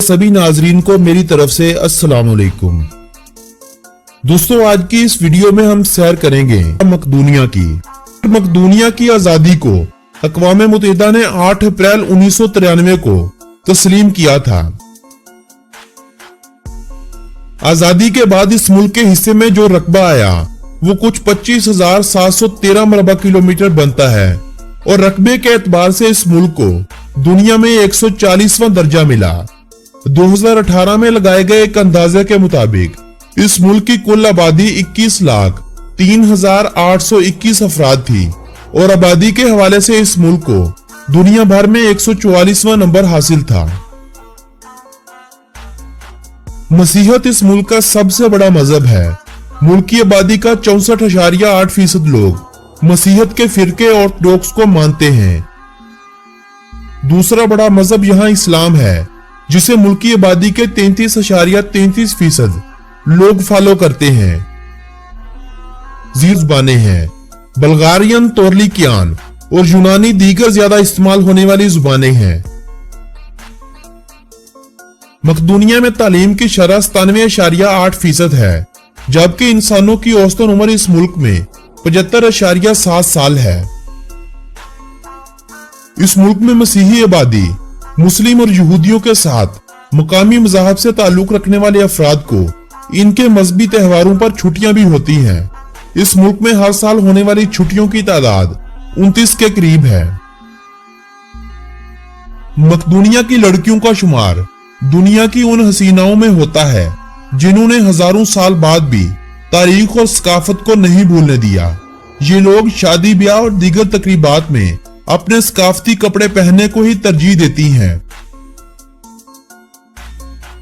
सभी नाजरीन को मेरी तरफ से अस्सलाम वालेकुम। दोस्तों, आज की इस वीडियो में हम सैर करेंगे मकदूनिया की आजादी को अक़वाम मुत्तहिदा ने 8 अप्रैल 1993 को तस्लीम किया था। आजादी के बाद इस मुल्क के हिस्से में जो रकबा आया वो कुछ 25,713 मरबा किलोमीटर बनता है और रकबे के एतबार से इस मुल्क को दुनिया में 140वां दर्जा मिला। 2018 में लगाए गए एक अंदाजे के मुताबिक इस मुल्क की कुल आबादी 21,03,821 अफराद थी और आबादी के हवाले से इस मुल्क को दुनिया भर में 144वां नंबर हासिल था। मसीहत इस मुल्क का सबसे बड़ा मजहब है। मुल्क की आबादी का 64.8% लोग मसीहत के फिरके ऑर्थोडॉक्स को मानते हैं। दूसरा बड़ा मजहब यहाँ इस्लाम है, जिसे मुल्क की आबादी के 33.33% लोग फॉलो करते हैं। ज़ुबानें हैं बल्गारियन, तोरलिकियान और यूनानी दीगर ज्यादा इस्तेमाल होने वाली जुबानें हैं। मकदूनिया में तालीम की शरह 97.8% है, जबकि इंसानों की औसतन उम्र इस मुल्क में 75.7 साल है। इस मुल्क में मसीही आबादी मुस्लिम और यहूदियों के साथ मकामी मज़हब से ताल्लुक रखने वाले अफराद को इनके मजहबी त्योहारों पर छुट्टियां भी होती हैं। इस मुल्क में हर साल होने वाली छुट्टियों की तादाद 29 के करीब है। मकदूनिया की लड़कियों का शुमार दुनिया की उन हसीनाओं में होता है जिन्होंने हजारों साल बाद भी तारीख और सकाफत को नहीं भूलने दिया। ये लोग शादी ब्याह और दीगर तकरीबात में अपने सकाफती कपड़े पहनने को ही तरजीह देती हैं।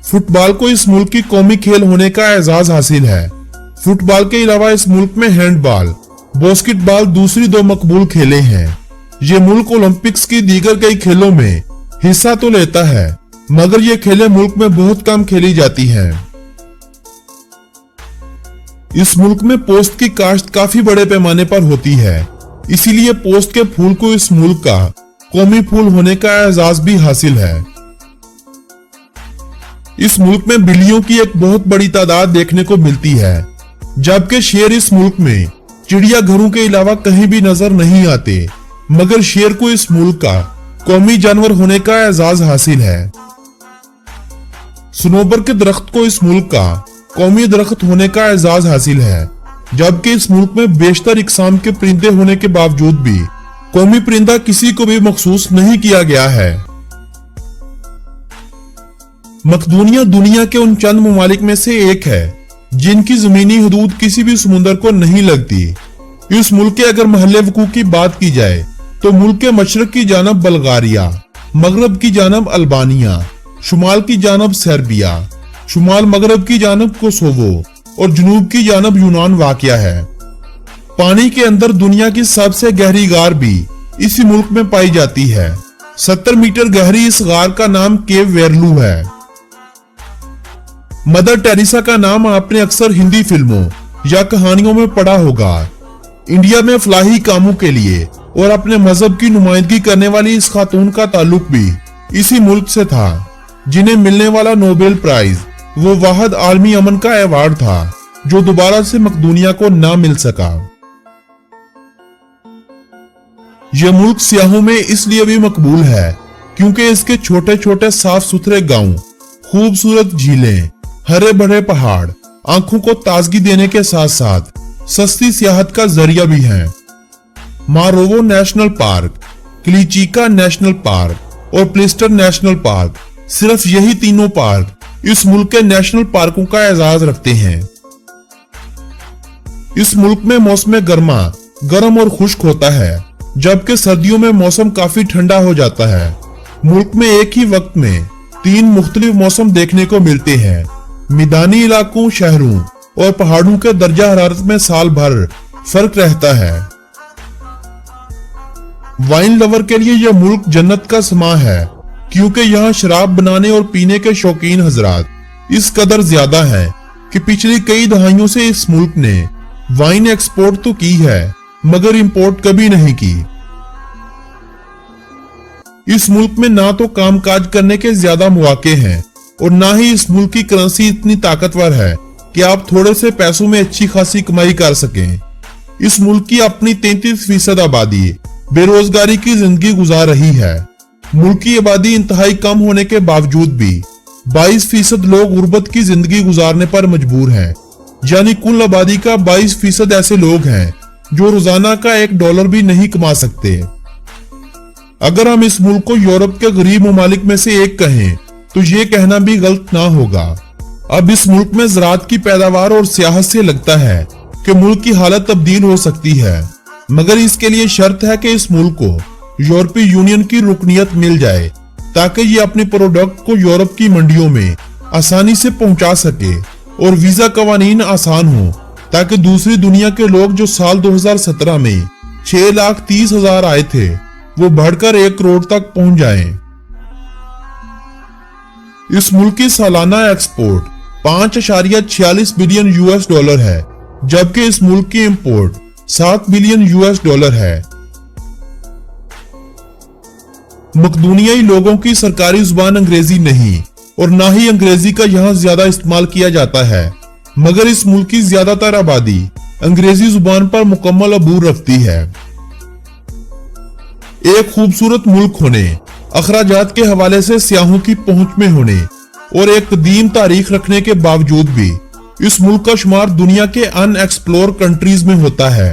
फुटबॉल को इस मुल्क की कौमी खेल होने का एजाज हासिल है। फुटबॉल के अलावा इस मुल्क में हैंडबॉल, बास्केटबॉल दूसरी 2 मकबूल खेलें हैं। ये मुल्क ओलंपिक्स की दीगर कई खेलों में हिस्सा तो लेता है, मगर ये खेलें मुल्क में बहुत कम खेली जाती हैं। इस मुल्क में पोस्त की काश्त काफी बड़े पैमाने पर होती है, इसीलिए पोस्त के फूल को इस मुल्क का कौमी फूल होने का एजाज भी हासिल है। इस मुल्क में बिल्लियों की एक बहुत बड़ी तादाद देखने को मिलती है, जबकि शेर इस मुल्क में चिड़ियाघरों के अलावा कहीं भी नजर नहीं आते, मगर शेर को इस मुल्क का कौमी जानवर होने का एजाज हासिल है। सनोबर के दरख्त को इस मुल्क का कौमी दरख्त होने का एजाज हासिल है, जबकि इस मुल्क में बेशतर इकसाम के परिंदे होने के बावजूद भी कौमी परिंदा किसी को भी मखसूस नहीं किया गया है। मकदूनिया दुनिया के उन चंद ममालिक में से एक है जिनकी जमीनी हदूद किसी भी समुंदर को नहीं लगती। इस मुल्क के अगर महल्ले वकूफ की बात की जाए तो मुल्क के मशरक की जानब बल्गारिया, मगरब की जानब अल्बानिया, शुमाल की जानब सर्बिया, शुमाल मगरब की जानब कोसोवो और जनूब की जानब यूनान वाक़या है। पानी के अंदर दुनिया की सबसे गहरी गार भी इसी मुल्क में पाई जाती है। 70 मीटर गहरी इस गार का नाम केव वेरलू है। मदर टेरेसा का नाम आपने अक्सर हिंदी फिल्मों या कहानियों में पढ़ा होगा। इंडिया में फलाही कामों के लिए और अपने मजहब की नुमाइंदगी करने वाली इस खातून का ताल्लुक भी इसी मुल्क से था, जिन्हें मिलने वाला नोबेल प्राइज वो वाहिद आलमी अमन का अवार्ड था जो दोबारा से मकदूनिया को ना मिल सका। यह मुल्क सियाहों में इसलिए भी मकबूल है क्योंकि इसके छोटे छोटे साफ सुथरे गांव, खूबसूरत झीलें, हरे भरे पहाड़ आंखों को ताजगी देने के साथ साथ सस्ती सियाहत का जरिया भी हैं। मारोवो नेशनल पार्क, क्लीचिका नेशनल पार्क और प्लिस्टर नेशनल पार्क, सिर्फ यही तीनों पार्क इस मुल्क के नेशनल पार्कों का एजाज रखते हैं। इस मुल्क में मौसम गर्मा गर्म और खुश्क होता है, जबकि सर्दियों में मौसम काफी ठंडा हो जाता है। मुल्क में एक ही वक्त में 3 मुख्तलिफ मौसम देखने को मिलते हैं। मैदानी इलाकों, शहरों और पहाड़ों के दर्जा हरारत में साल भर फर्क रहता है। वाइन लवर के लिए यह मुल्क जन्नत का समा है, क्योंकि यहाँ शराब बनाने और पीने के शौकीन हजरात इस कदर ज्यादा हैं कि पिछली कई दहाइयों से इस मुल्क ने वाइन एक्सपोर्ट तो की है मगर इंपोर्ट कभी नहीं की। इस मुल्क में ना तो कामकाज करने के ज्यादा मौके हैं और ना ही इस मुल्क की करेंसी इतनी ताकतवर है कि आप थोड़े से पैसों में अच्छी खासी कमाई कर सकें। इस मुल्क की अपनी 33% आबादी बेरोजगारी की जिंदगी गुजार रही है। मुल्क की आबादी इंतहाई कम होने के बावजूद भी 22% लोग गुर्बत की जिंदगी गुजारने पर मजबूर हैं, यानी कुल आबादी का 22% ऐसे लोग हैं जो रोजाना का $1 भी नहीं कमा सकते। अगर हम इस मुल्क को यूरोप के गरीब ममालिक में से एक कहें तो ये कहना भी गलत ना होगा। अब इस मुल्क में ज़राअत की पैदावार और सियाहत से लगता है कि मुल्क की हालत तब्दील हो सकती है, मगर इसके लिए शर्त है कि इस मुल्क को यूरोपीय यूनियन की रुकनियत मिल जाए ताकि ये अपने प्रोडक्ट को यूरोप की मंडियों में आसानी से पहुंचा सके और वीजा कवानीन आसान हो ताकि दूसरी दुनिया के लोग जो साल 2017 में 6,30,000 आए थे वो बढ़कर 1 करोड़ तक पहुंच जाएं। इस मुल्क की सालाना एक्सपोर्ट 5.46 बिलियन $, है, जबकि इस मुल्क की इंपोर्ट 7 बिलियन $। है। मकदूनियाई लोगों की सरकारी जुबान अंग्रेजी नहीं और ना ही अंग्रेजी का यहाँ ज्यादा इस्तेमाल किया जाता है, मगर इस मुल्क की ज्यादातर आबादी अंग्रेजी जुबान पर मुकम्मल अबूर रखती है। एक खूबसूरत मुल्क होने, अखराजात के हवाले से सियाहों की पहुंच में होने और एक कदीम तारीख रखने के बावजूद भी इस मुल्क का शुमार दुनिया के अनएक्सप्लोर कंट्रीज में होता है।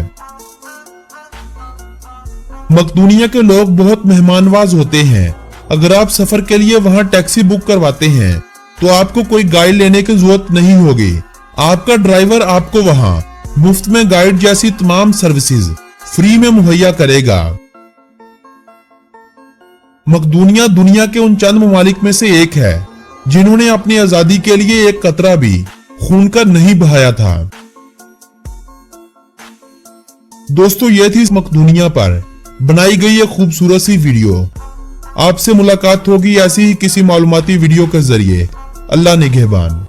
मकदूनिया के लोग बहुत मेहमानवाज होते हैं। अगर आप सफर के लिए वहां टैक्सी बुक करवाते हैं तो आपको कोई गाइड लेने की जरूरत नहीं होगी। आपका ड्राइवर आपको वहां मुफ्त में गाइड जैसी तमाम सर्विसेज फ्री में मुहैया करेगा। मकदूनिया दुनिया के उन चंद ममालिक में से एक है जिन्होंने अपनी आजादी के लिए एक कतरा भी खून का नहीं बहाया था। दोस्तों, यह थी मकदूनिया पर बनाई गई एक खूबसूरत सी वीडियो। आपसे मुलाकात होगी ऐसी ही किसी मालूमाती वीडियो के जरिए। अल्लाह निगहबान।